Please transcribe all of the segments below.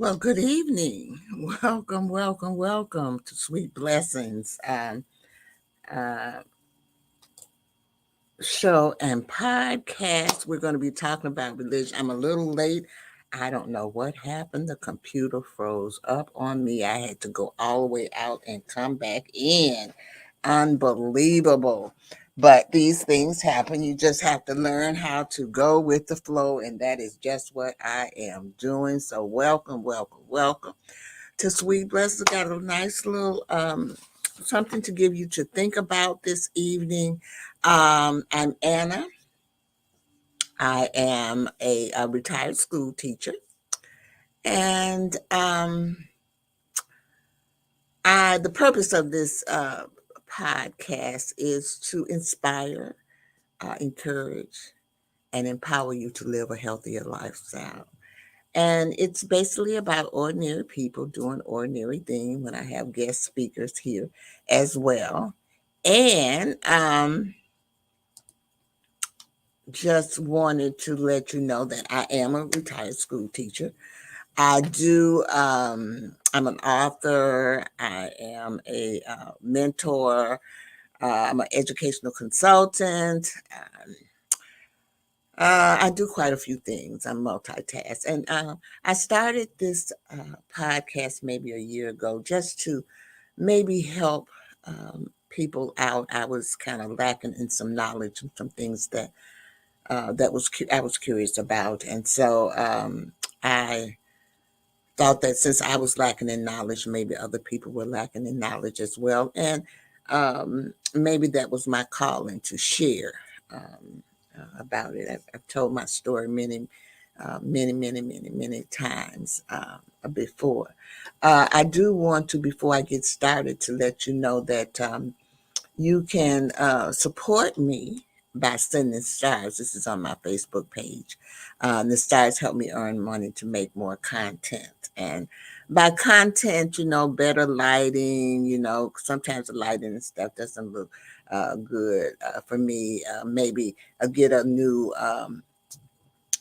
Well, good evening. Welcome to Sweet Blessings uh, show and podcast. We're going to be talking about religion. I'm a little late. I don't know what happened. The computer froze up on me. I had to go all the way out and come back in. Unbelievable. But these things happen. You just have to learn how to go with the flow, and that is just what I am doing. So, welcome to Sweet Blessings. Got a nice little something to give you to think about this evening. I'm Anna. I am a retired school teacher, and the purpose of this podcast is to inspire, encourage, and empower you to live a healthier lifestyle. And it's basically about ordinary people doing ordinary things when I have guest speakers here as well. And just wanted to let you know that I am a retired school teacher. I'm an author, I am a mentor, I'm an educational consultant. I do quite a few things. I'm multitask, and I started this podcast maybe a year ago just to maybe help people out. I was kind of lacking in some knowledge and some things that I was curious about, and so I thought that since I was lacking in knowledge, maybe other people were lacking in knowledge as well, and maybe that was my calling to share. About it. I've told my story many times before. I do want to, before I get started, to let you know that you can support me by sending stars. This is on my Facebook page. The stars help me earn money to make more content. And by content, better lighting, sometimes the lighting and stuff doesn't look good for me. Maybe get a new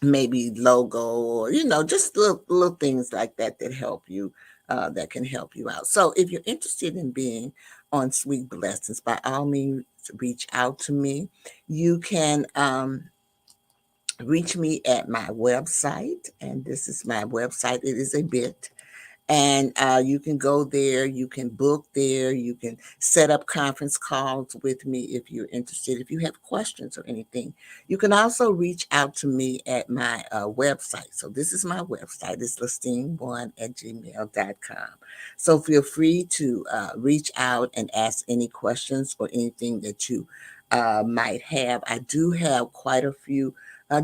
maybe logo, or just little things like that that help you, that can help you out. So if you're interested in being on Sweet Blessings, by all means reach out to me. You can reach me at my website, and this is my website. It is a bit, and you can go there, you can book there, you can set up conference calls with me if you're interested, if you have questions or anything. You can also reach out to me at my website. So this is my website. It's listine1@gmail.com. So feel free to reach out and ask any questions or anything that you might have. I do have quite a few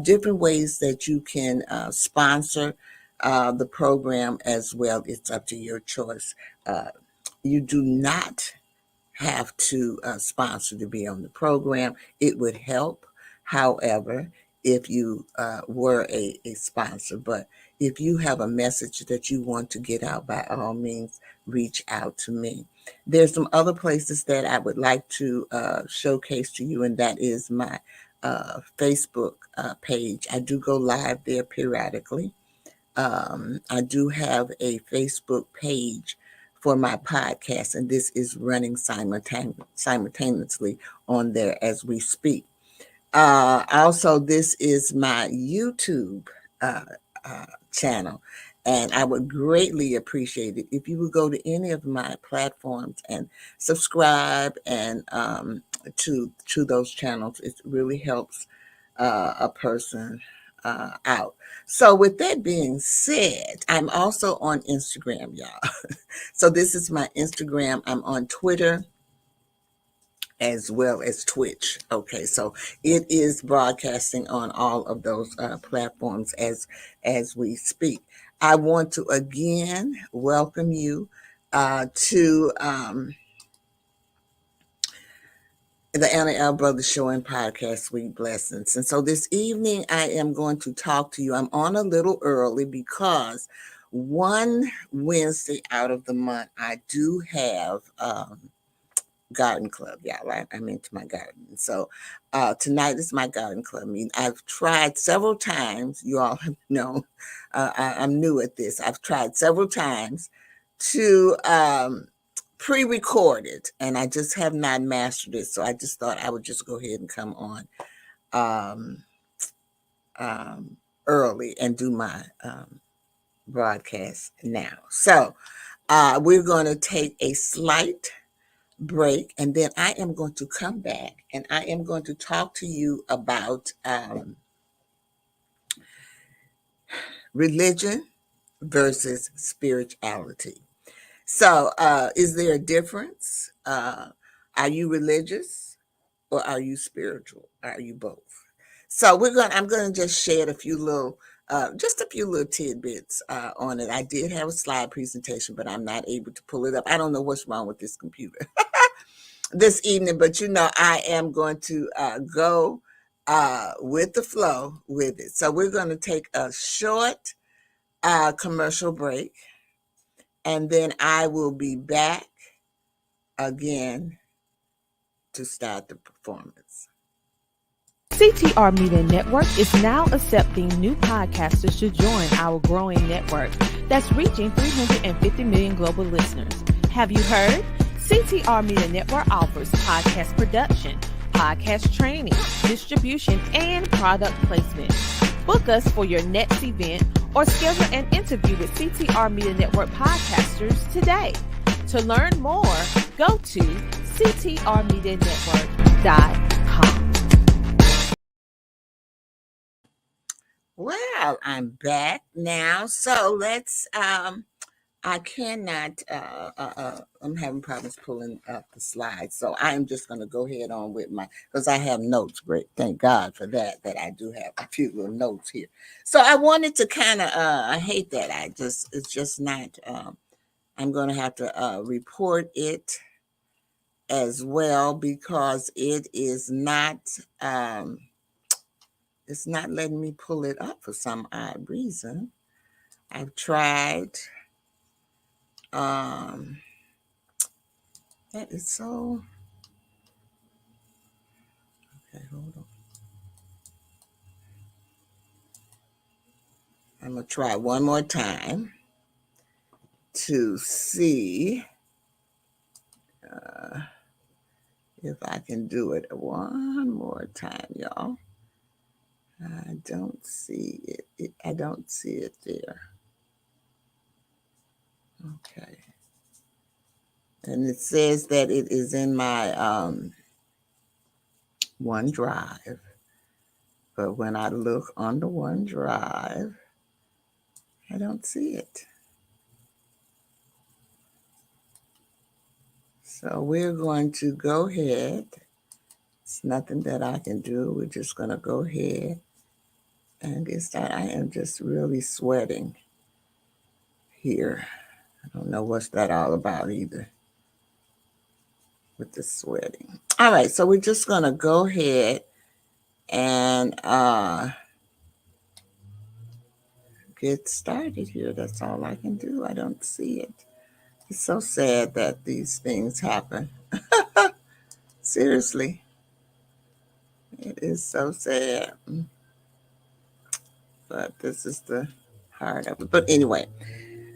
different ways that you can sponsor the program as well. It's up to your choice. You do not have to sponsor to be on the program. It would help, however, if you were a sponsor. But if you have a message that you want to get out, by all means, reach out to me. There's some other places that I would like to showcase to you, and that is my Facebook page. I do go live there periodically. I do have a Facebook page for my podcast, and this is running simultaneously on there as we speak. Also, this is my YouTube uh, channel, and I would greatly appreciate it if you would go to any of my platforms and subscribe and to those channels. It really helps a person out. So, with that being said, I'm also on Instagram, y'all. So, this is my Instagram. I'm on Twitter as well as Twitch. Okay, so it is broadcasting on all of those platforms as we speak. I want to again welcome you to the Anna L. Brothers Show and Podcast, Sweet Blessings. And so this evening, I am going to talk to you. I'm on a little early because one Wednesday out of the month, I do have garden club, y'all. I'm into my garden. So tonight is my garden club. I mean, I've tried several times. You all know I'm new at this. I've tried several times to pre-record it, and I just have not mastered it. So I just thought I would just go ahead and come on um, early and do my broadcast now. So we're going to take a slight break, and then I am going to come back and I am going to talk to you about religion versus spirituality. So, is there a difference? Are you religious or are you spiritual? Are you both? So I'm gonna just share just a few little tidbits on it. I did have a slide presentation, but I'm not able to pull it up. I don't know what's wrong with this computer this evening, but I am going to go with the flow with it. So we're going to take a short commercial break, and then I will be back again to start the performance. CTR Media Network is now accepting new podcasters to join our growing network that's reaching 350 million global listeners. Have you heard? CTR Media Network offers podcast production, podcast training, distribution, and product placement. Book us for your next event or schedule an interview with CTR Media Network podcasters today. To learn more, go to ctrmedianetwork.com. Well, I'm back now. So let's I cannot I'm having problems pulling up the slides. So I am just gonna go ahead on with because I have notes. Great. Thank God for that I do have a few little notes here. So I wanted to kind of I hate that. It's just not I'm gonna have to report it as well because it is not it's not letting me pull it up for some odd reason. I've tried. Um, that is so. Okay, hold on. I'm gonna try one more time to see if I can do it one more time, y'all. I don't see it. I don't see it there. Okay. And it says that it is in my OneDrive. But when I look on the OneDrive, I don't see it. So we're going to go ahead. It's nothing that I can do. We're just going to go ahead and get started. I am just really sweating here. I don't know what's that all about either with the sweating. All right, so we're just going to go ahead and get started here. That's all I can do. I don't see it. It's so sad that these things happen. Seriously. It is so sad. But this is the heart of it. But anyway,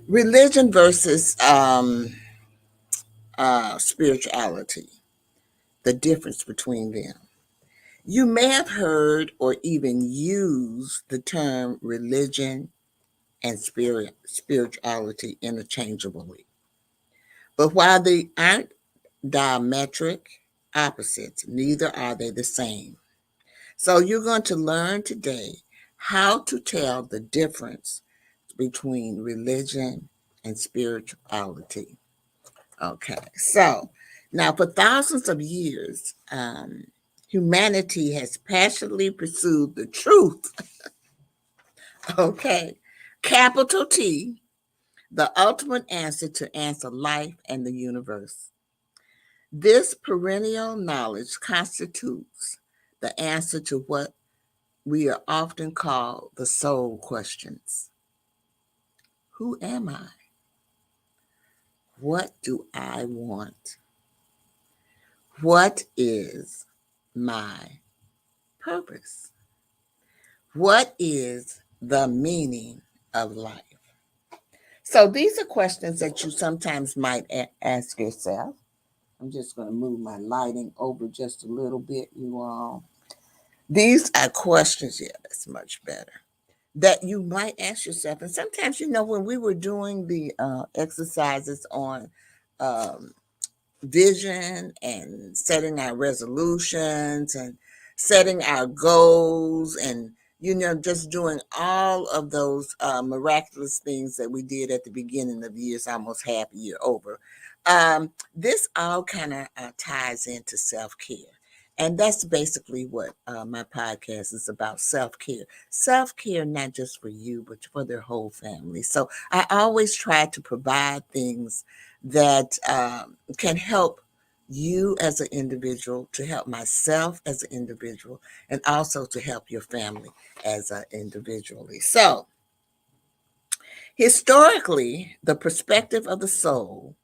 religion versus spirituality, the difference between them. You may have heard or even used the term religion and spirituality interchangeably. But while they aren't diametric opposites, neither are they the same. So you're going to learn today how to tell the difference between religion and spirituality. Okay, so now for thousands of years, humanity has passionately pursued the truth. Okay, capital T, the ultimate answer to answer life and the universe. This perennial knowledge constitutes the answer to what we are often called the soul questions. Who am I? What do I want? What is my purpose? What is the meaning of life? So these are questions that you sometimes might ask yourself. I'm just going to move my lighting over just a little bit, you all. These are questions, yeah, that's much better, that you might ask yourself. And sometimes, when we were doing the exercises on um, vision and setting our resolutions and setting our goals and just doing all of those miraculous things that we did at the beginning of the year. It's almost half a year over. This all kind of ties into self-care, and that's basically what my podcast is about: self-care, not just for you but for their whole family. So I always try to provide things that can help you as an individual, to help myself as an individual, and also to help your family as an individually. So, historically, the perspective of the soul,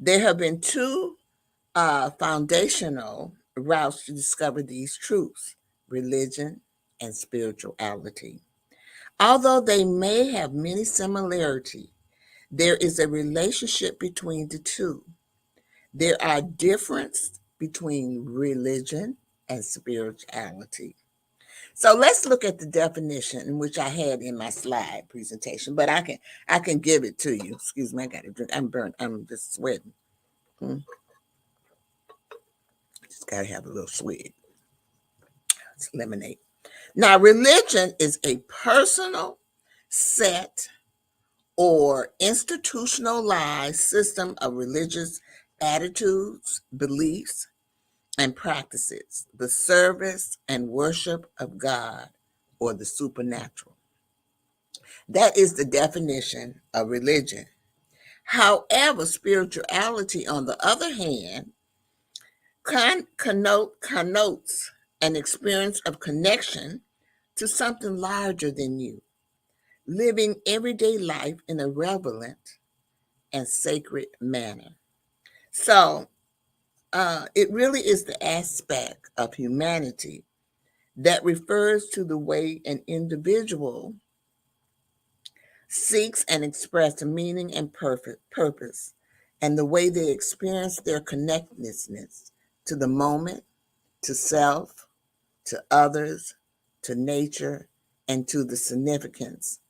there have been two foundational routes to discover these truths: religion and spirituality. Although they may have many similarities, there is a relationship between the two. There are differences between religion and spirituality. So let's look at the definition, which I had in my slide presentation, but I can give it to you. Excuse me, I got to drink. I'm burnt. I'm just sweating. Just got to have a little swig. It's lemonade. Now, religion is a personal, set, or institutionalized system of religious attitudes, beliefs, and practices, the service and worship of God or the supernatural. That is the definition of religion. However, spirituality, on the other hand, connotes an experience of connection to something larger than you, living everyday life in a relevant and sacred manner. So, it really is the aspect of humanity that refers to the way an individual seeks and expresses meaning and purpose, and the way they experience their connectedness to the moment, to self, to others, to nature, and to the significance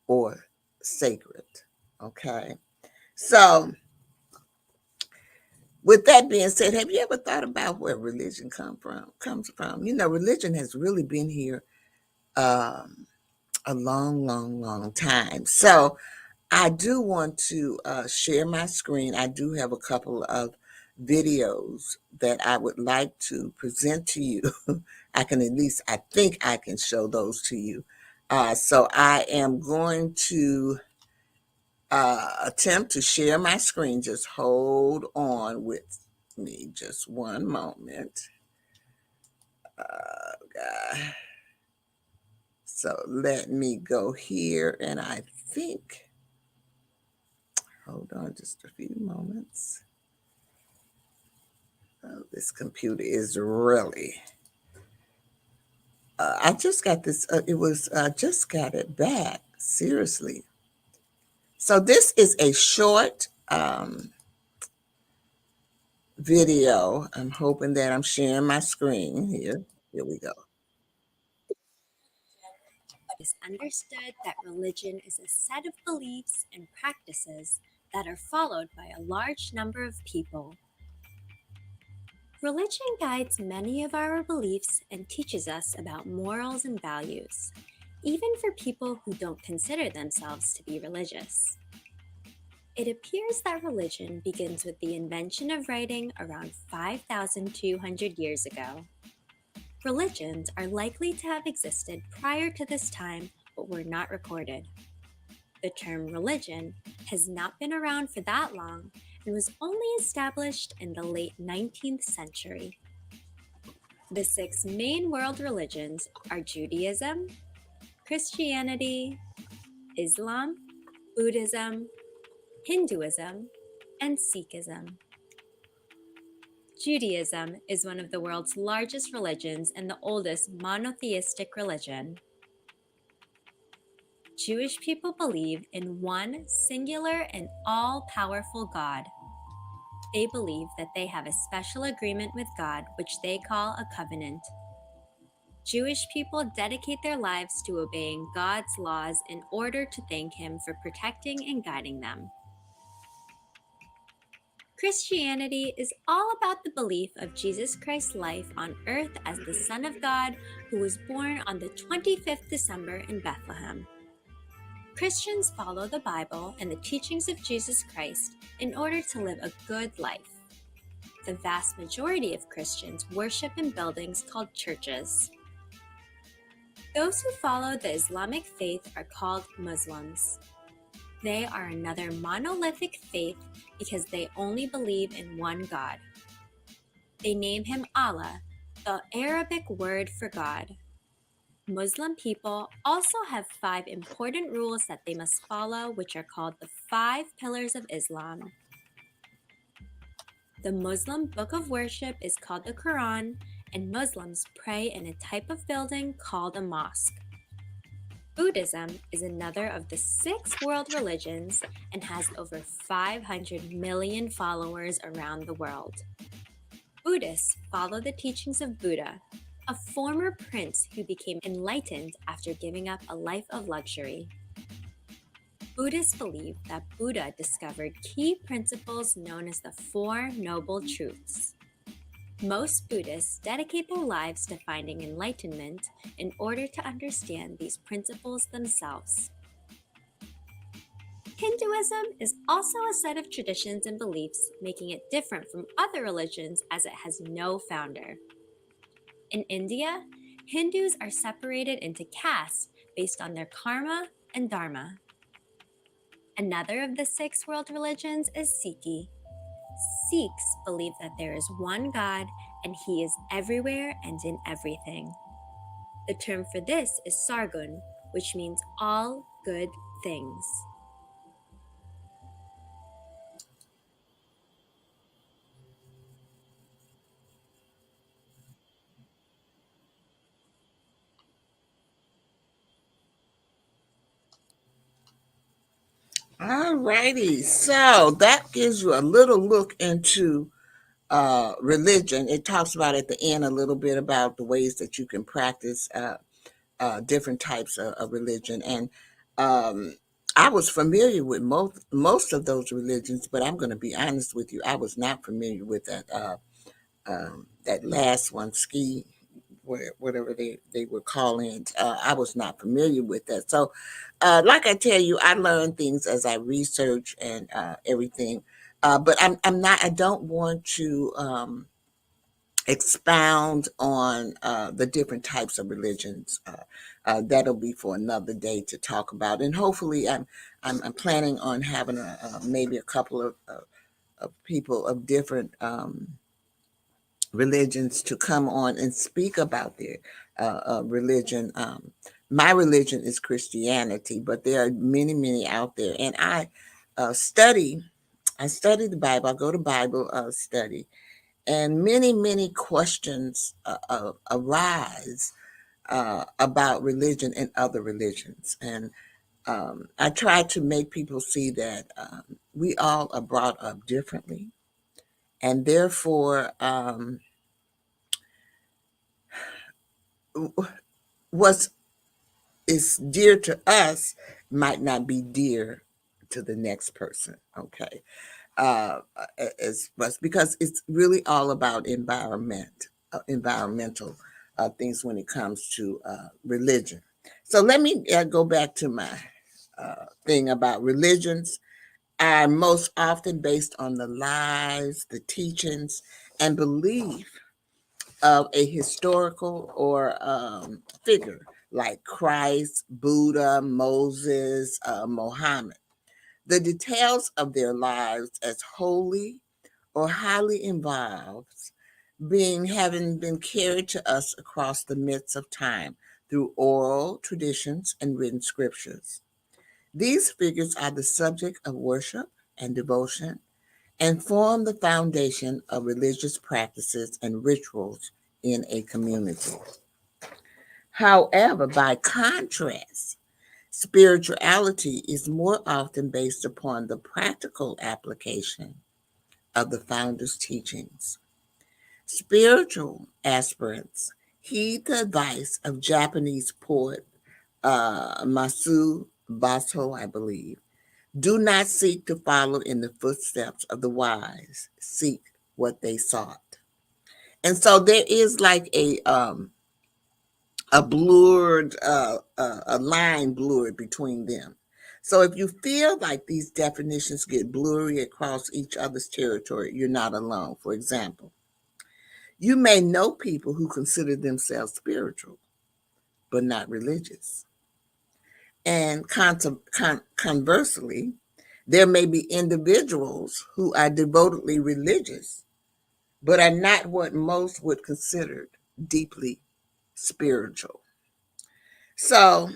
or sacred. Okay. So, with that being said, have you ever thought about where religion comes from? Religion has really been here um, a long, long, long time. So I do want to share my screen. I do have a couple of videos that I would like to present to you. I think I can show those to you. So I am going to attempt to share my screen. Just hold on with me just one moment. God. So let me go here, and I think, hold on just a few moments. Oh, this computer is really, I just got this, just got it back, seriously. So this is a short video. I'm hoping that I'm sharing my screen here. Here we go. It is understood that religion is a set of beliefs and practices that are followed by a large number of people. Religion guides many of our beliefs and teaches us about morals and values, even for people who don't consider themselves to be religious. It appears that religion begins with the invention of writing around 5,200 years ago. Religions are likely to have existed prior to this time but were not recorded. The term religion has not been around for that long and was only established in the late 19th century. The six main world religions are Judaism, Christianity, Islam, Buddhism, Hinduism, and Sikhism. Judaism is one of the world's largest religions and the oldest monotheistic religion. Jewish people believe in one singular and all-powerful God. They believe that they have a special agreement with God, which they call a covenant. Jewish people dedicate their lives to obeying God's laws in order to thank Him for protecting and guiding them. Christianity is all about the belief of Jesus Christ's life on earth as the Son of God who was born on the 25th December in Bethlehem. Christians follow the Bible and the teachings of Jesus Christ in order to live a good life. The vast majority of Christians worship in buildings called churches. Those who follow the Islamic faith are called Muslims. They are another monolithic faith because they only believe in one God. They name him Allah, the Arabic word for God. Muslim people also have 5 important rules that they must follow, which are called the 5 pillars of Islam. The Muslim book of worship is called the Quran, and Muslims pray in a type of building called a mosque. Buddhism is another of the 6 world religions and has over 500 million followers around the world. Buddhists follow the teachings of Buddha, a former prince who became enlightened after giving up a life of luxury. Buddhists believe that Buddha discovered key principles known as the 4 Noble Truths. Most Buddhists dedicate their lives to finding enlightenment in order to understand these principles themselves. Hinduism is also a set of traditions and beliefs, making it different from other religions as it has no founder. In India, Hindus are separated into castes based on their karma and dharma. Another of the 6 world religions is Sikhi. Sikhs believe that there is one God and He is everywhere and in everything. The term for this is Sargun, which means all good things. All righty. So that gives you a little look into religion. It talks about at the end a little bit about the ways that you can practice different types of religion. And I was familiar with most of those religions, but I'm going to be honest with you, I was not familiar with that last one, ski, whatever they were calling it. I was not familiar with that. So, like I tell you, I learn things as I research and everything. But I'm not. I don't want to expound on the different types of religions. That'll be for another day to talk about. And hopefully, I'm planning on having maybe a couple of people of different religions to come on and speak about their religion. My religion is Christianity, but there are many, many out there, and uh, study. I study the Bible. I go to Bible study, and many, many questions arise about religion and other religions, and I try to make people see that we all are brought up differently, and therefore. What's is dear to us might not be dear to the next person. Okay, as much because it's really all about environmental things when it comes to religion. So let me go back to my thing about religions are most often based on the lives, the teachings, and belief of a historical or figure like Christ, Buddha, Moses, Mohammed. The details of their lives as holy or highly involved being having been carried to us across the midst of time through oral traditions and written scriptures. These figures are the subject of worship and devotion and form the foundation of religious practices and rituals in a community. However, by contrast, spirituality is more often based upon the practical application of the founder's teachings. Spiritual aspirants heed the advice of Japanese poet Masu Baso, I believe. Do not seek to follow in the footsteps of the wise. Seek what they sought. And so there is like a blurred, a line blurred between them. So if you feel like these definitions get blurry across each other's territory, you're not alone. For example, you may know people who consider themselves spiritual, but not religious. And conversely, there may be individuals who are devotedly religious, but are not what most would consider deeply spiritual. So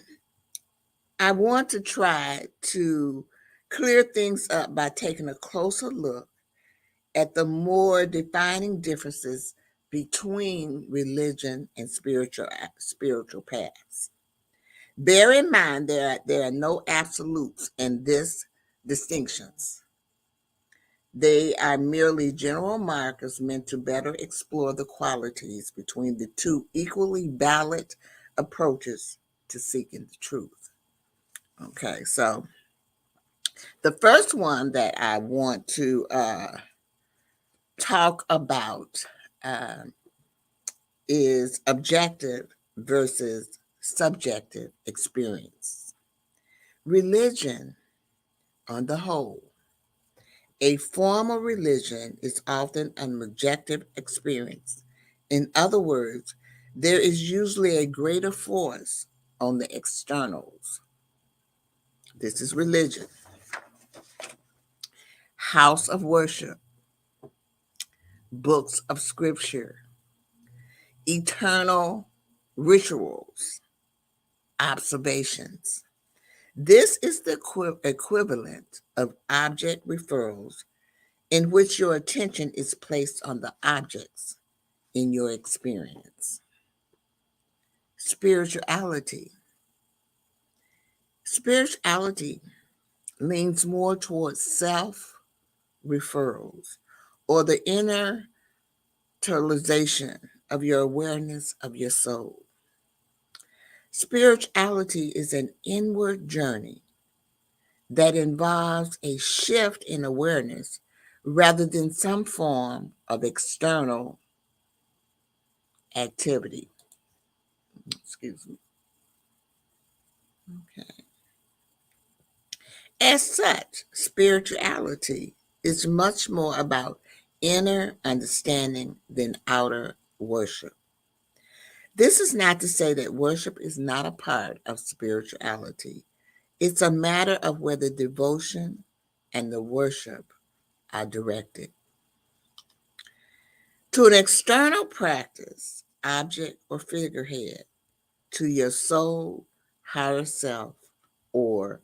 I want to try to clear things up by taking a closer look at the more defining differences between religion and spiritual paths. Bear in mind there are no absolutes in this distinctions. They are merely general markers meant to better explore the qualities between the two equally valid approaches to seeking the truth. Okay, so the first one that I want to talk about uh, is objective versus subjective experience. Religion, on the whole, a form of religion is often an objective experience. In other words, there is usually a greater force on the externals. This is religion. House of worship, books of scripture, eternal rituals, observations. This is the equivalent of object referrals in which your attention is placed on the objects in your experience. Spirituality. Spirituality leans more towards self referrals or the internalization of your awareness of your soul. Spirituality is an inward journey that involves a shift in awareness rather than some form of external activity. Excuse me. Okay. As such, spirituality is much more about inner understanding than outer worship. This is not to say that worship is not a part of spirituality. It's a matter of whether devotion and the worship are directed to an external practice, object, or figurehead, to your soul, higher self, or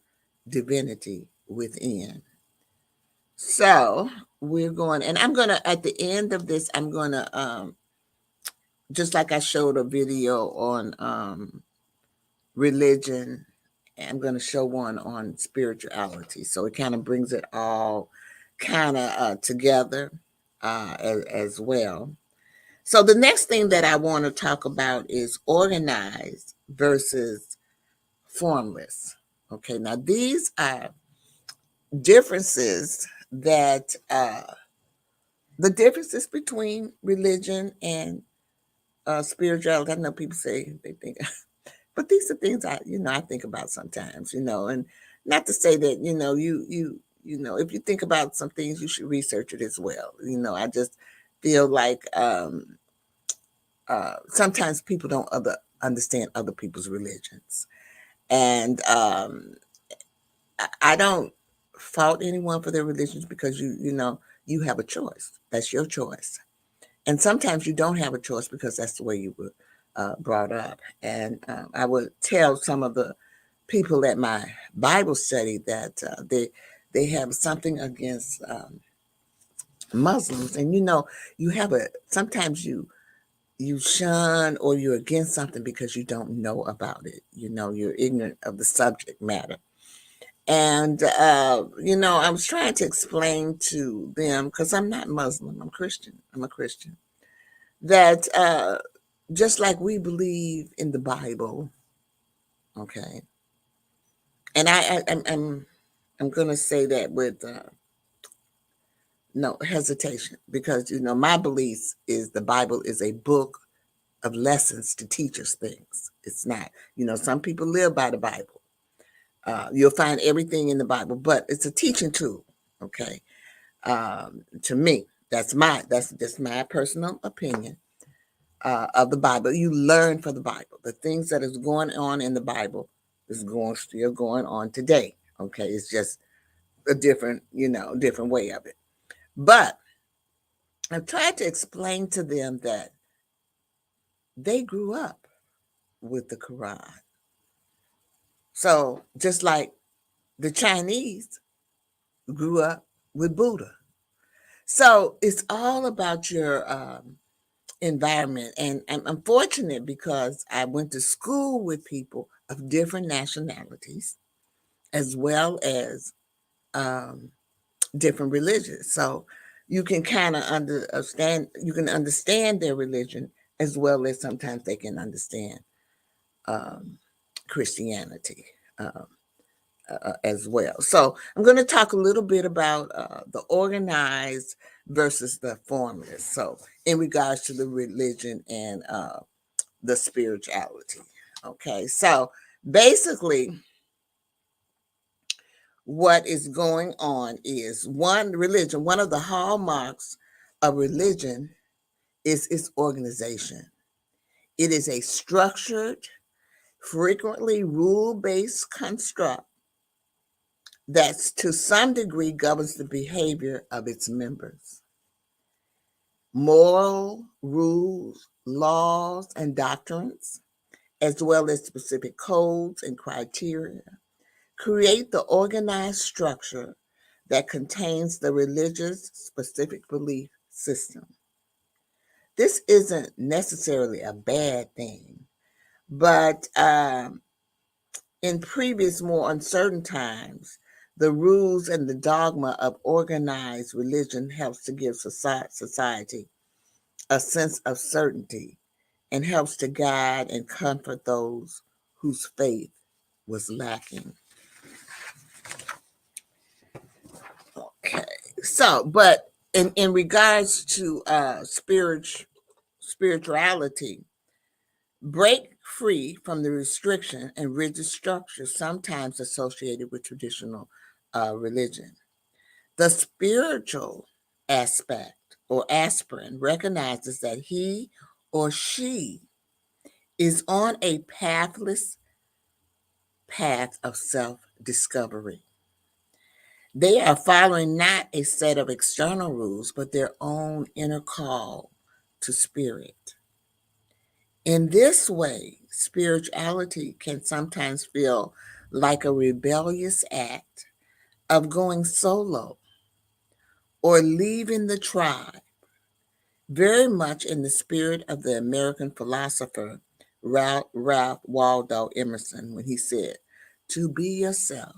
divinity within. So we're going, and I'm going to, at the end of this, I'm going to, just like I showed a video on religion, I'm going to show one on spirituality. So it kind of brings it all kind of together as well. So the next thing that I want to talk about is organized versus formless. Okay, now these are differences that the differences between religion and spirituality. I know people say they think, but these are things I think about sometimes, and not to say that, if you think about some things, you should research it as well. I just feel like sometimes people don't understand other people's religions. And I don't fault anyone for their religions because you have a choice. That's your choice. And sometimes you don't have a choice because that's the way you were brought up. And I would tell some of the people at my Bible study that they have something against Muslims, and you have sometimes you shun or you're against something because you don't know about it. You're ignorant of the subject matter. And I was trying to explain to them, because I'm not Muslim, I'm Christian. I'm a Christian. That just like we believe in the Bible, okay. And I'm going to say that with no hesitation, because my beliefs is the Bible is a book of lessons to teach us things. It's not, some people live by the Bible. You'll find everything in the Bible, but it's a teaching tool. Okay. To me, that's just my personal opinion of the Bible. You learn from the Bible. The things that is going on in the Bible is still going on today. Okay. It's just a different way of it. But I've tried to explain to them that they grew up with the Quran. So just like the Chinese grew up with Buddha. So it's all about your environment. And I'm fortunate because I went to school with people of different nationalities as well as different religions. So you can kind of understand their religion as well as sometimes they can understand Christianity. As well. So I'm going to talk a little bit about the organized versus the formless. So in regards to the religion and the spirituality. Okay. So basically what is going on is one of the hallmarks of religion is its organization. It is a structured, frequently rule-based construct that to some degree governs the behavior of its members. Moral rules, laws, and doctrines, as well as specific codes and criteria, create the organized structure that contains the religious specific belief system. This isn't necessarily a bad thing, but in previous, more uncertain times, the rules and the dogma of organized religion helps to give society a sense of certainty and helps to guide and comfort those whose faith was lacking. Okay, so, but in regards to spirituality, break free from the restriction and rigid structure sometimes associated with traditional religion. The spiritual aspect or aspirant recognizes that he or she is on a pathless path of self-discovery. They are following not a set of external rules, but their own inner call to spirit. In this way, spirituality can sometimes feel like a rebellious act of going solo or leaving the tribe, very much in the spirit of the American philosopher Ralph Waldo Emerson when he said, "To be yourself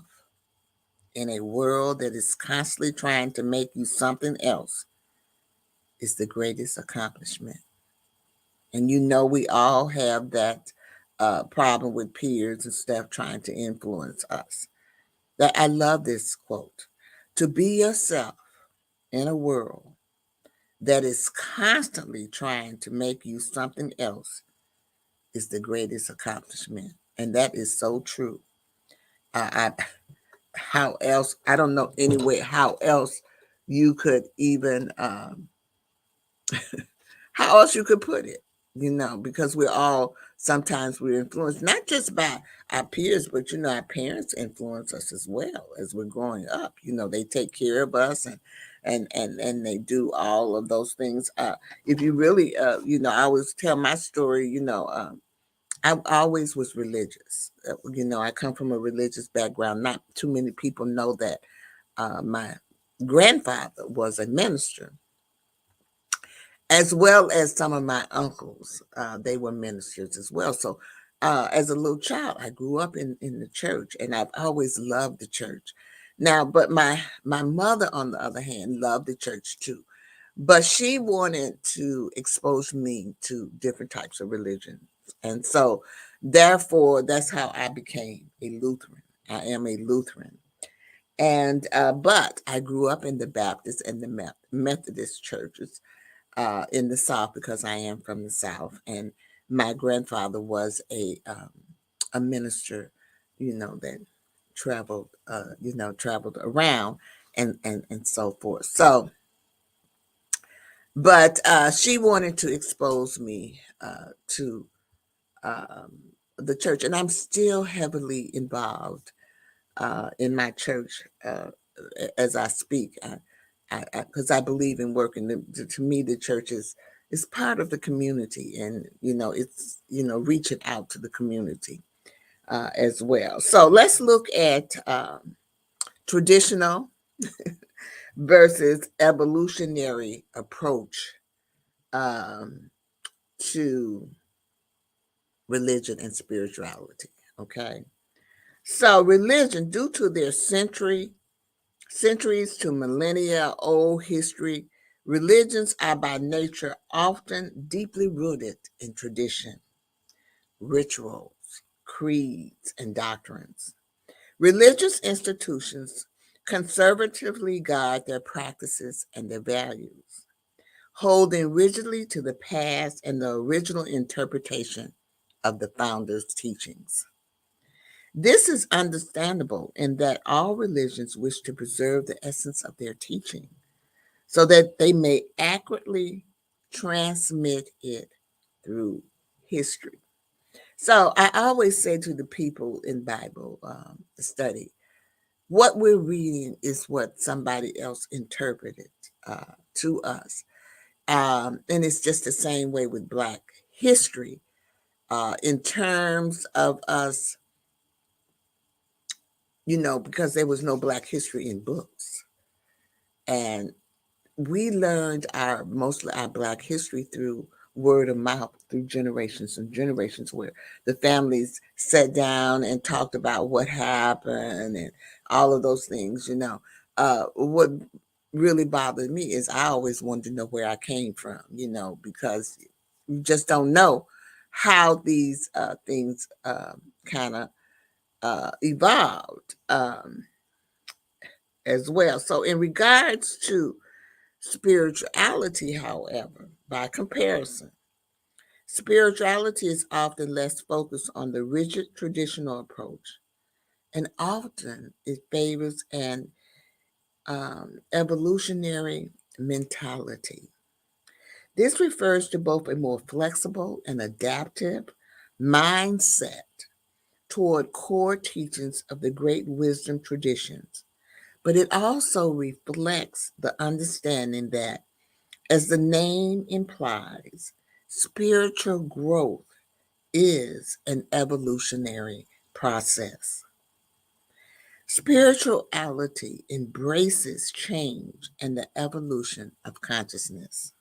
in a world that is constantly trying to make you something else is the greatest accomplishment." And we all have that problem with peers and stuff trying to influence us. That I love this quote. To be yourself in a world that is constantly trying to make you something else is the greatest accomplishment. And that is so true. How else, I don't know anyway how else you could even, how else you could put it, because sometimes we're influenced, not just by our peers, but, our parents influence us as well as we're growing up. They take care of us and they do all of those things. If you really, I always tell my story, I always was religious. I come from a religious background. Not too many people know that my grandfather was a minister. as well as some of my uncles. They were ministers as well. So as a little child, I grew up in the church, and I've always loved the church. Now, but my mother, on the other hand, loved the church too. But she wanted to expose me to different types of religion. And so, therefore, that's how I became a Lutheran. I am a Lutheran. And but I grew up in the Baptist and the Methodist churches in the South, because I am from the South, and my grandfather was a minister, that traveled around, and so forth. So, but she wanted to expose me to the church, and I'm still heavily involved in my church as I speak. Because I believe in working. To me, the church is part of the community, and it's reaching out to the community as well. So let's look at traditional versus evolutionary approach um, to religion and spirituality. Okay, so religion, due to their centuries to millennia old history, religions are by nature often deeply rooted in tradition, rituals, creeds, and doctrines. Religious institutions conservatively guide their practices and their values, holding rigidly to the past and the original interpretation of the founders' teachings. This is understandable in that all religions wish to preserve the essence of their teaching so that they may accurately transmit it through history. So I always say to the people in Bible study, what we're reading is what somebody else interpreted to us. And it's just the same way with Black history in terms of us, because there was no Black history in books. And we learned mostly our Black history through word of mouth, through generations and generations, where the families sat down and talked about what happened and all of those things. What really bothered me is I always wanted to know where I came from, because you just don't know how these things kind of evolved as well. So in regards to spirituality, however, by comparison, spirituality is often less focused on the rigid traditional approach, and often it favors an evolutionary mentality. This refers to both a more flexible and adaptive mindset toward core teachings of the great wisdom traditions, but it also reflects the understanding that, as the name implies, spiritual growth is an evolutionary process. Spirituality embraces change and the evolution of consciousness.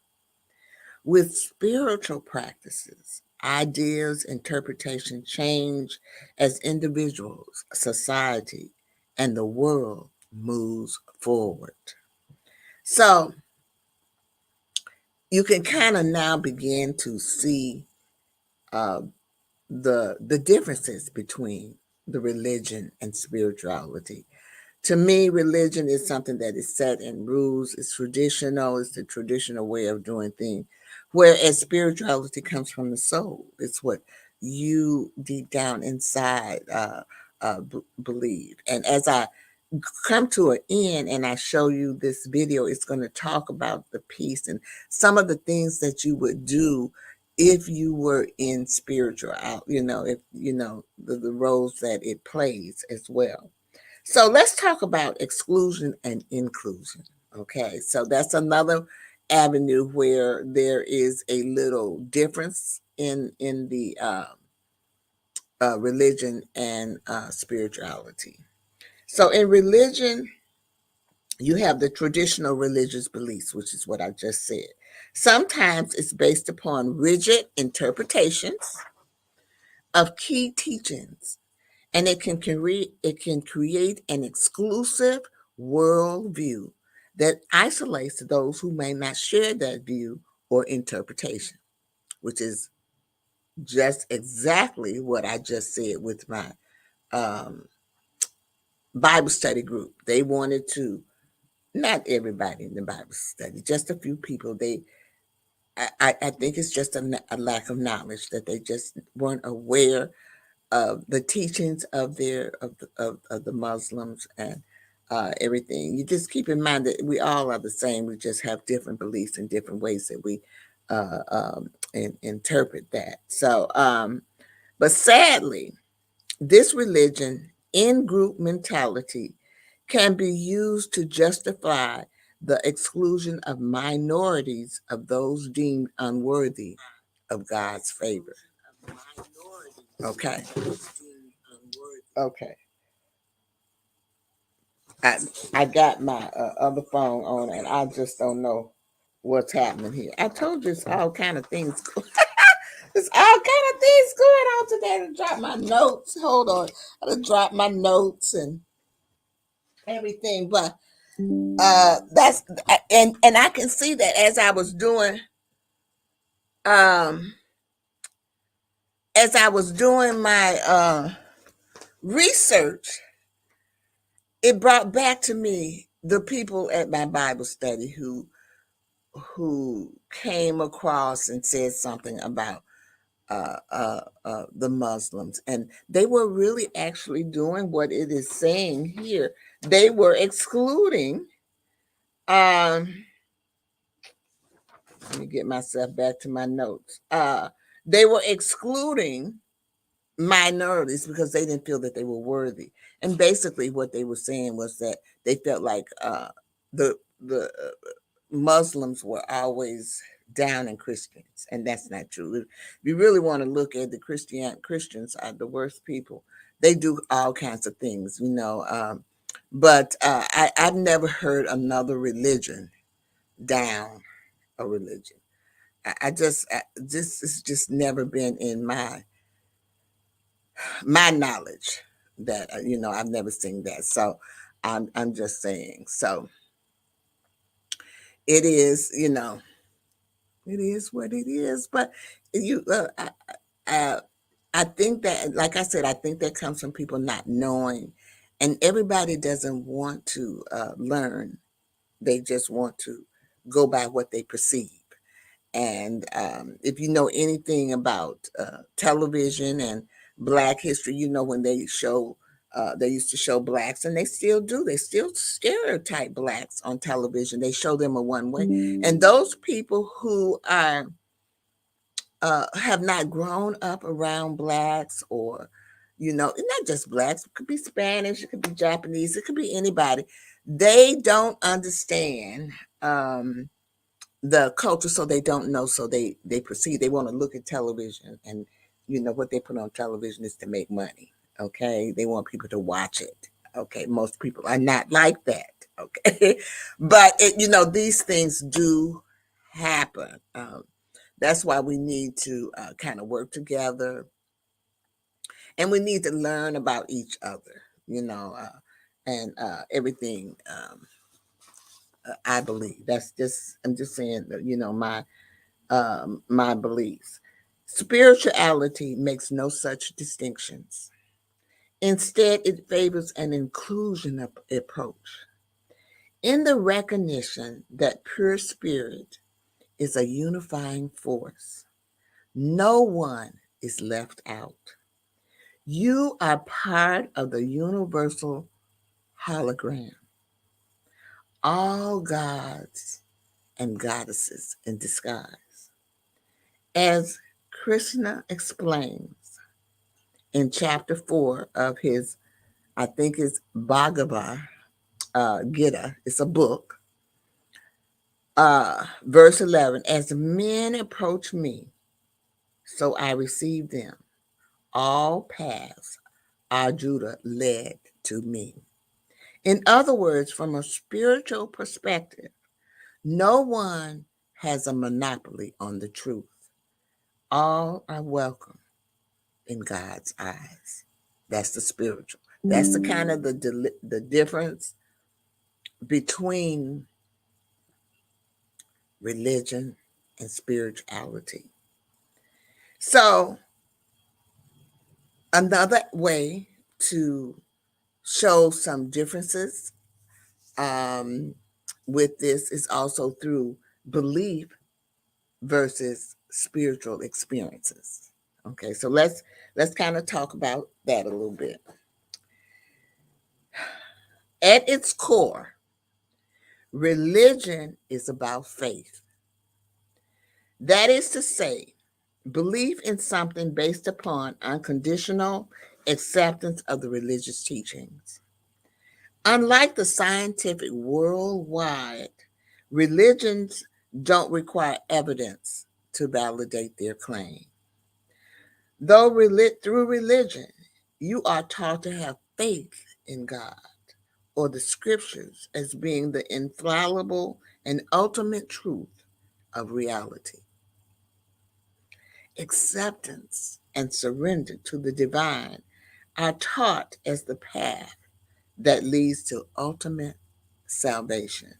With spiritual practices, ideas, interpretation change as individuals, society, and the world moves forward. So you can kind of now begin to see uh, the differences between the religion and spirituality. To me, religion is something that is set in rules, it's traditional, it's the traditional way of doing things. Whereas spirituality comes from the soul. It's what you deep down inside believe. And as I come to an end and I show you this video, it's going to talk about the peace and some of the things that you would do if you were in spiritual out, if the roles that it plays as well. So let's talk about exclusion and inclusion. Okay, so that's another avenue where there is a little difference in the religion and spirituality. So in religion, You have the traditional religious beliefs, which is what I just said. Sometimes it's based upon rigid interpretations of key teachings, and it can create an exclusive worldview that isolates those who may not share that view or interpretation, which is just exactly what I just said with my um, Bible study group. They wanted to, not everybody in the Bible study, just a few people. I think it's just a lack of knowledge that they just weren't aware of the teachings of the Muslims and everything. You just keep in mind that we all are the same. We just have different beliefs and different ways that we interpret that. So, but sadly, this religion in group mentality can be used to justify the exclusion of minorities of those deemed unworthy of God's favor. Okay. Okay. I I got my other phone on, and I just don't know what's happening here. I told you it's all kind of things. There's all kind of things going on today. To drop my notes. Hold on. I done dropped my notes and everything, but that's and I can see that um as I was doing my research, it brought back to me the people at my Bible study who came across and said something about the Muslims, and they were really actually doing what it is saying here. They were excluding. Um, Let me get myself back to my notes. They were excluding minorities because they didn't feel that they were worthy. And basically, what they were saying was that they felt like the Muslims were always down in Christians, and that's not true. If you really want to look at Christians are the worst people. They do all kinds of things, but I've never heard another religion down a religion. This has just never been in my knowledge that I've never seen that. So I'm just saying. So it is, it is what it is. But you, I, I think that, like I said, I think that comes from people not knowing, and everybody doesn't want to learn. They just want to go by what they perceive. And if you know anything about television and Black history, when they used to show Blacks, and they still do. They still stereotype Blacks on television. They show them a one way. And those people who are have not grown up around Blacks, or not just Blacks, it could be Spanish, it could be Japanese, it could be anybody. They don't understand the culture, so they don't know, so they proceed. They want to look at television, and what they put on television is to make money. Okay, they want people to watch it. Okay, most people are not like that. Okay, but these things do happen. That's why we need to kind of work together, and we need to learn about each other, and everything. I believe I'm just saying that, my beliefs. Spirituality makes no such distinctions. Instead, it favors an inclusion approach in the recognition that pure spirit is a unifying force. No one is left out. You are part of the universal hologram, all gods and goddesses in disguise. As Krishna explains in chapter 4 of his, I think it's Bhagavad Gita, it's a book, verse 11, as men approach me, so I receive them. All paths Arjuna led to me. In other words, from a spiritual perspective, no one has a monopoly on the truth. All are welcome in God's eyes. That's the spiritual. That's the kind of the difference between religion and spirituality. So, another way to show some differences with this is also through belief versus spiritual experiences. Okay, so let's kind of talk about that a little bit. At its core, religion is about faith. That is to say, belief in something based upon unconditional acceptance of the religious teachings. Unlike the scientific worldwide, religions don't require evidence to validate their claim. Though through religion, you are taught to have faith in God or the scriptures as being the infallible and ultimate truth of reality. Acceptance and surrender to the divine are taught as the path that leads to ultimate salvation.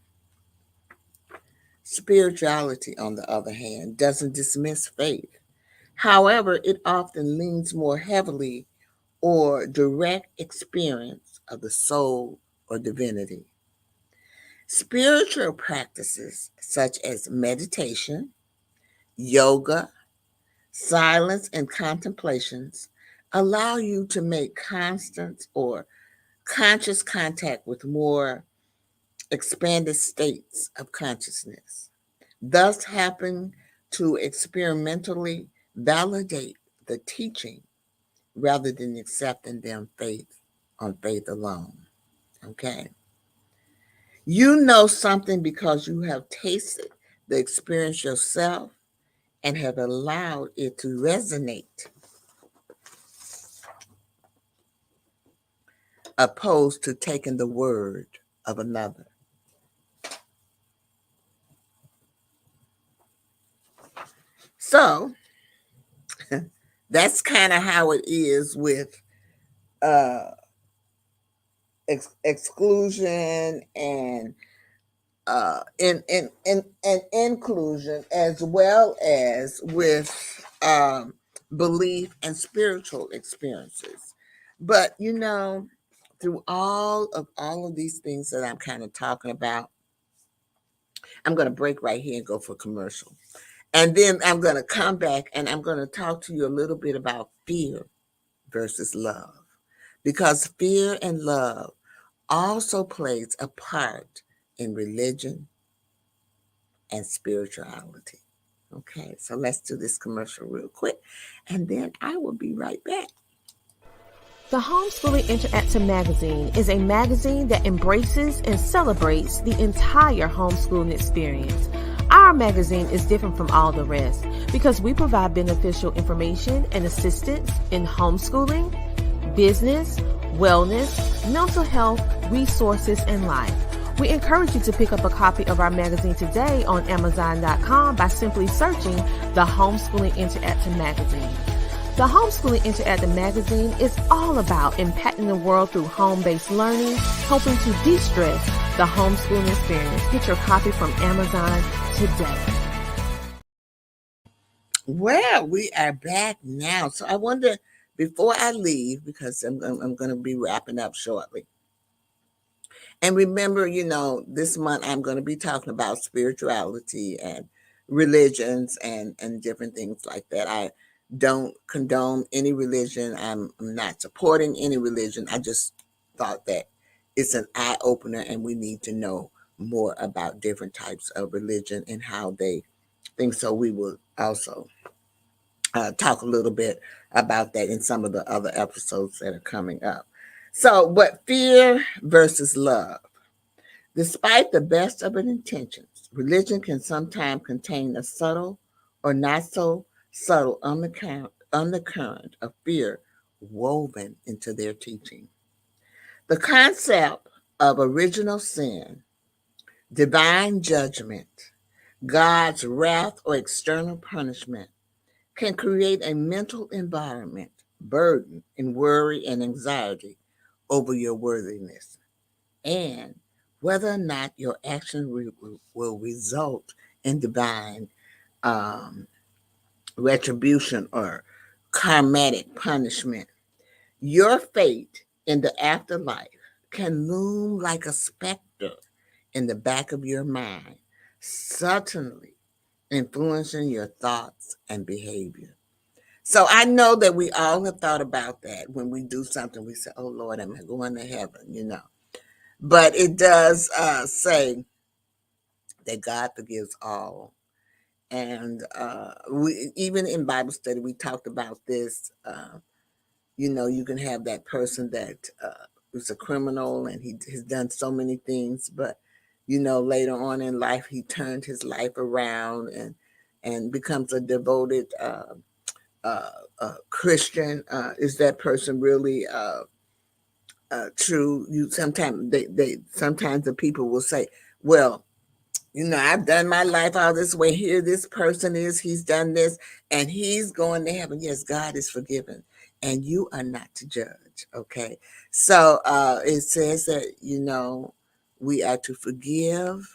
Spirituality, on the other hand, doesn't dismiss faith. However, it often leans more heavily or direct experience of the soul or divinity. Spiritual practices such as meditation, yoga, silence, and contemplations allow you to make constant or conscious contact with more expanded states of consciousness, thus helping to experimentally validate the teaching rather than accepting them on faith alone. Okay. You know something because you have tasted the experience yourself and have allowed it to resonate, opposed to taking the word of another. So that's kind of how it is with uh, exclusion and in inclusion, as well as with belief and spiritual experiences. But through all of these things that I'm kind of talking about, I'm going to break right here and go for commercial. And then I'm going to come back and I'm going to talk to you a little bit about fear versus love. Because fear and love also plays a part in religion and spirituality. Okay, so let's do this commercial real quick, and then I will be right back. The Homeschooling Interactive Magazine is a magazine that embraces and celebrates the entire homeschooling experience. Our magazine is different from all the rest because we provide beneficial information and assistance in homeschooling, business, wellness, mental health, resources, and life. We encourage you to pick up a copy of our magazine today on Amazon.com by simply searching the Homeschooling Interactive Magazine. The Homeschooling Interactive Magazine is all about impacting the world through home-based learning, helping to de-stress the homeschooling experience. Get your copy from Amazon today. Well, we are back now. So I wonder, before I leave, because I'm going to be wrapping up shortly. And remember, this month I'm going to be talking about spirituality and religions and different things like that. I don't condone any religion. I'm not supporting any religion. I just thought that it's an eye opener and we need to know more about different types of religion and how they think. So we will also talk a little bit about that in some of the other episodes that are coming up. So, but fear versus love. Despite the best of intentions, religion can sometimes contain a subtle or not so subtle undercurrent of fear woven into their teaching. The concept of original sin, divine judgment, God's wrath, or external punishment can create a mental environment, burden, and worry and anxiety over your worthiness and whether or not your action will result in divine um, retribution or karmatic punishment. Your fate in the afterlife can loom like a specter in the back of your mind, certainly influencing your thoughts and behavior. So I know that we all have thought about that when we do something. We say, "Oh Lord, am I going to heaven?" But it does say that God forgives all, and we even in Bible study we talked about this. You can have that person that is a criminal and he has done so many things, but later on in life he turned his life around and becomes a devoted Christian. Is that person really true? You sometimes they sometimes the people will say, well, I've done my life all this way. Here, this person is, he's done this, and he's going to heaven. Yes, God is forgiven, and you are not to judge. Okay. So it says that, we are to forgive.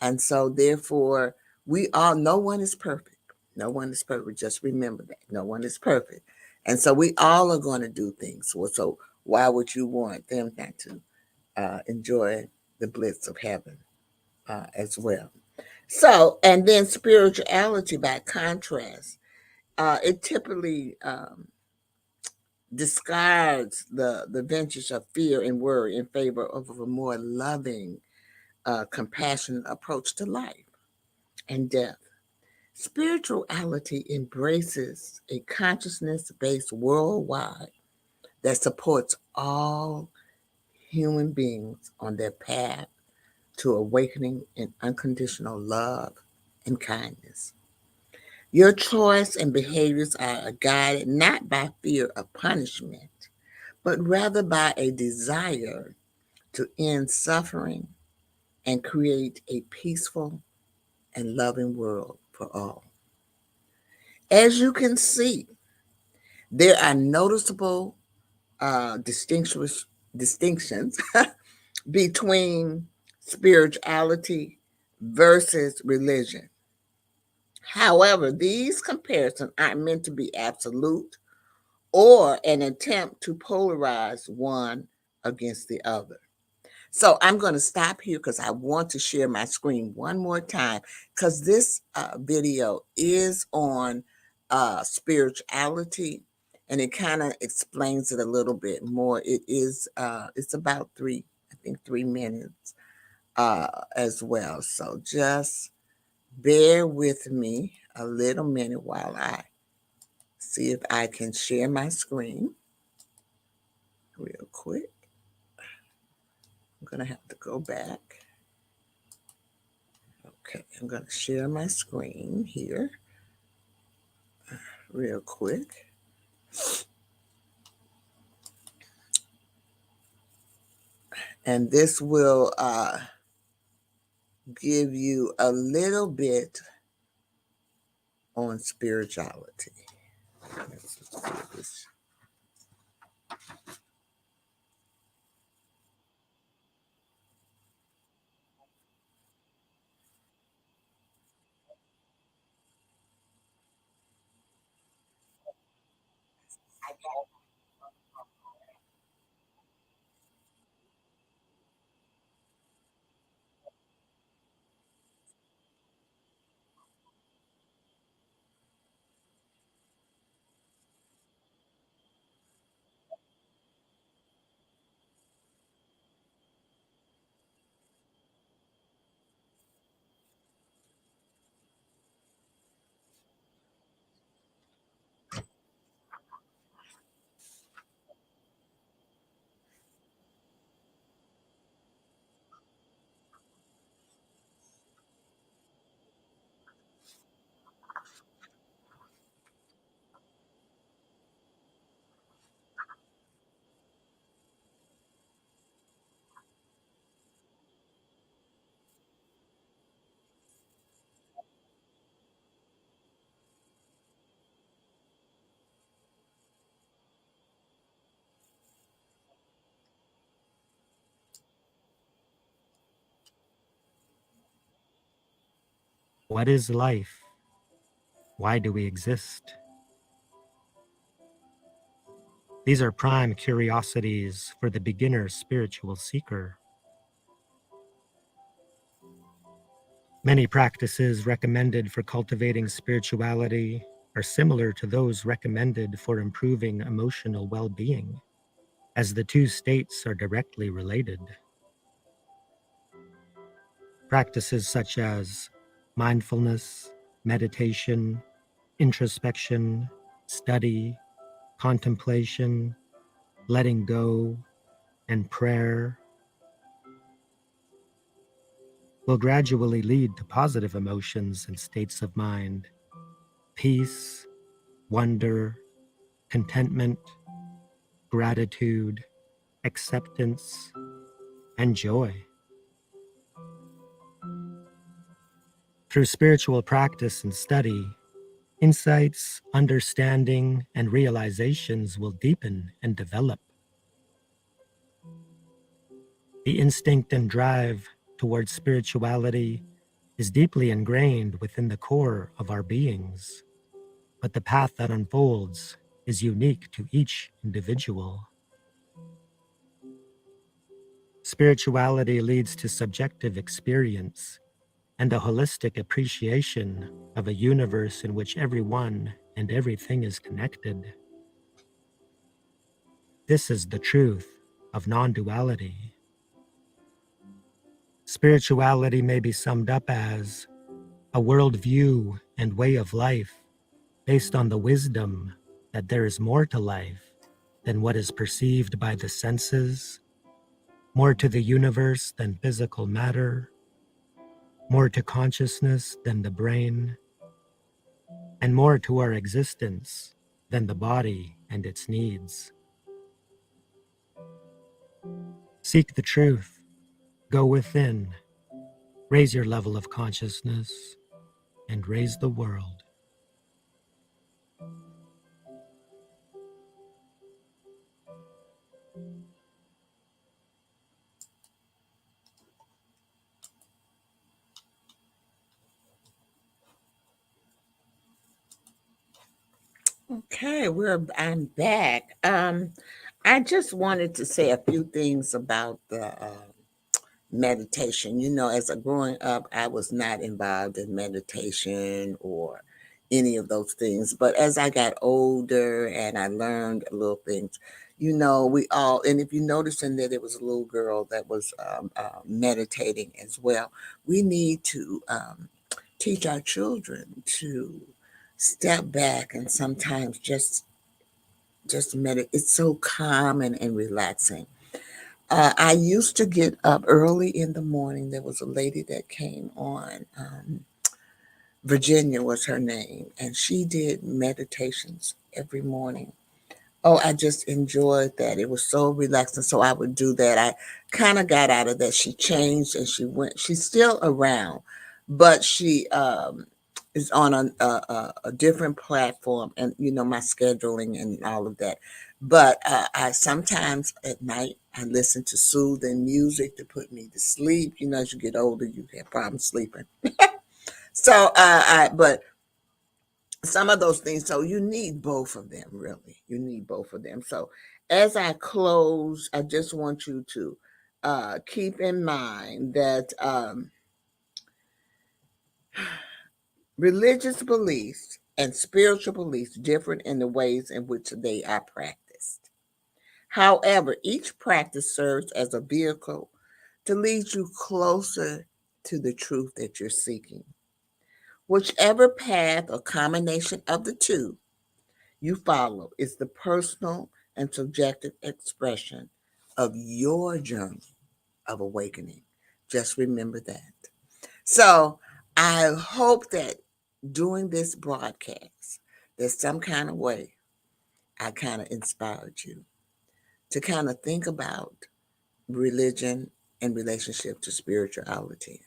And so, therefore, no one is perfect. No one is perfect. Just remember that. No one is perfect. And so, we all are going to do things. Well, so, why would you want them not to enjoy the bliss of heaven as well? So, and then spirituality, by contrast, it typically discards the ventures of fear and worry in favor of a more loving, compassionate approach to life and death. Spirituality embraces a consciousness based worldwide that supports all human beings on their path to awakening in unconditional love and kindness. Your choice and behaviors are guided not by fear of punishment, but rather by a desire to end suffering and create a peaceful and loving world for all. As you can see, there are noticeable distinctions between spirituality versus religion. However, these comparisons aren't meant to be absolute or an attempt to polarize one against the other. So I'm going to stop here because I want to share my screen one more time because this video is on spirituality and it kind of explains it a little bit more. It's about I think 3 minutes as well. So just bear with me a little minute while I see if I can share my screen real quick. I'm going to have to go back. Okay, I'm going to share my screen here real quick. And this will give you a little bit on spirituality. Let's just do this. What is life? Why do we exist? These are prime curiosities for the beginner spiritual seeker. Many practices recommended for cultivating spirituality are similar to those recommended for improving emotional well-being, as the two states are directly related. Practices such as mindfulness, meditation, introspection, study, contemplation, letting go, and prayer will gradually lead to positive emotions and states of mind, peace, wonder, contentment, gratitude, acceptance, and joy. Through spiritual practice and study, insights, understanding, and realizations will deepen and develop. The instinct and drive towards spirituality is deeply ingrained within the core of our beings, but the path that unfolds is unique to each individual. Spirituality leads to subjective experience and a holistic appreciation of a universe in which everyone and everything is connected. This is the truth of non-duality. Spirituality may be summed up as a worldview and way of life based on the wisdom that there is more to life than what is perceived by the senses, more to the universe than physical matter, more to consciousness than the brain, and more to our existence than the body and its needs. Seek the truth, go within, raise your level of consciousness, and raise the world. Okay, I'm back. I just wanted to say a few things about the meditation. You know, as a growing up, I was not involved in meditation or any of those things. But as I got older and I learned little things, you know, we all, and if you notice in there, there was a little girl that was meditating as well. We need to teach our children to step back and sometimes just meditate. It's so calm and relaxing. I used to get up early in the morning. There was a lady that came on. Virginia was her name, and she did meditations every morning. Oh, I just enjoyed that. It was so relaxing. So I would do that. I kind of got out of that. She changed and she went. She's still around, but she is on a different platform, and you know my scheduling and all of that. But I sometimes at night I listen to soothing music to put me to sleep. You know, as you get older, you have problems sleeping. So but some of those things. So you need both of them, really. You need both of them. So as I close, I just want you to keep in mind that religious beliefs and spiritual beliefs differ in the ways in which they are practiced. However, each practice serves as a vehicle to lead you closer to the truth that you're seeking. Whichever path or combination of the two you follow is the personal and subjective expression of your journey of awakening. Just remember that. So I hope that doing this broadcast, there's some kind of way I kind of inspired you to kind of think about religion in relationship to spirituality.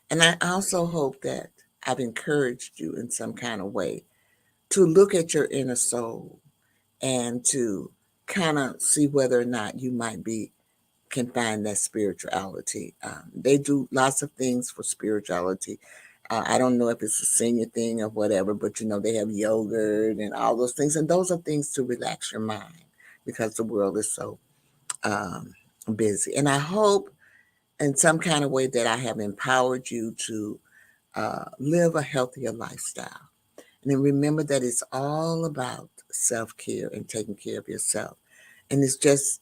And I also hope that I've encouraged you in some kind of way to look at your inner soul and to kind of see whether or not you might be can find that spirituality. They do lots of things for spirituality. I don't know if it's a senior thing or whatever, but they have yogurt and all those things. And those are things to relax your mind because the world is so um, busy. And I hope in some kind of way that I have empowered you to live a healthier lifestyle. And then remember that it's all about self care and taking care of yourself. And it's just,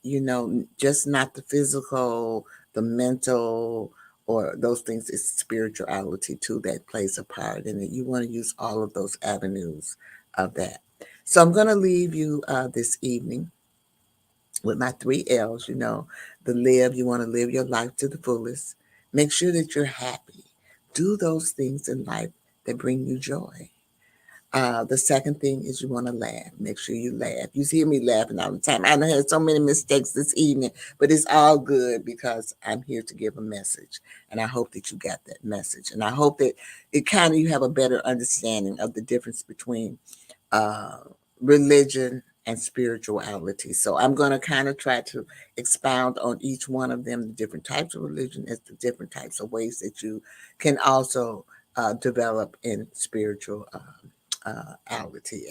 just not the physical, the mental, or those things. It's spirituality too that plays a part in it. You want to use all of those avenues of that. So I'm going to leave you this evening with my 3 L's. The live, you want to live your life to the fullest. Make sure that you're happy. Do those things in life that bring you joy. The second thing is you want to laugh. Make sure you laugh. You hear me laughing all the time. I done had so many mistakes this evening, but it's all good because I'm here to give a message. And I hope that you got that message. And I hope that you have a better understanding of the difference between religion and spirituality. So I'm going to kind of try to expound on each one of them, the different types of religion, as the different types of ways that you can also develop in spirituality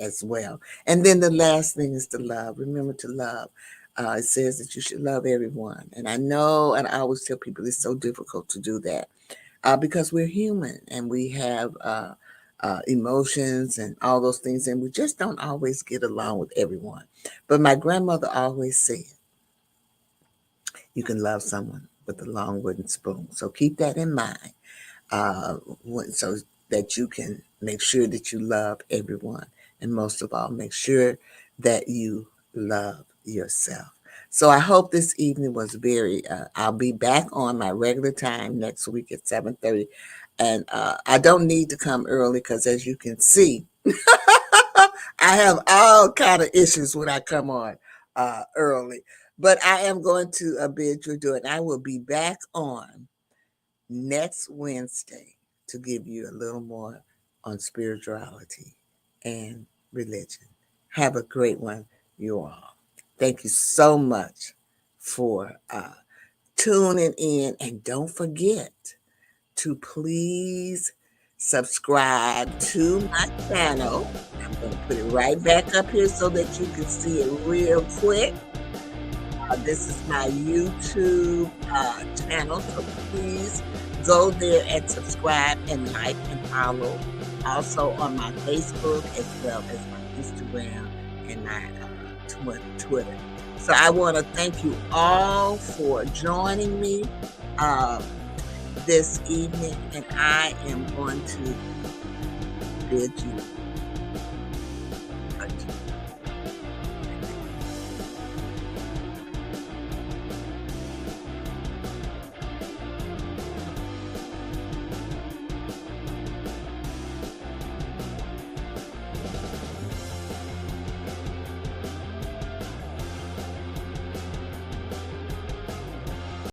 as well. And then the last thing is to love. Remember to love. It says that you should love everyone. And I know, and I always tell people it's so difficult to do that because we're human and we have emotions and all those things, and we just don't always get along with everyone. But my grandmother always said, you can love someone with a long wooden spoon. So keep that in mind. So that you can make sure that you love everyone. And most of all, make sure that you love yourself. So I hope this evening was I'll be back on my regular time next week at 7:30. And I don't need to come early because as you can see, I have all kind of issues when I come on early. But I am going to bid you adieu. And I will be back on next Wednesday to give you a little more on spirituality and religion. Have a great one, you all. Thank you so much for tuning in. And don't forget to please subscribe to my channel. I'm going to put it right back up here so that you can see it real quick. This is my YouTube channel, so please go there and subscribe and like and follow. Also on my Facebook as well as my Instagram and my Twitter. So I want to thank you all for joining me this evening, and I am going to bid you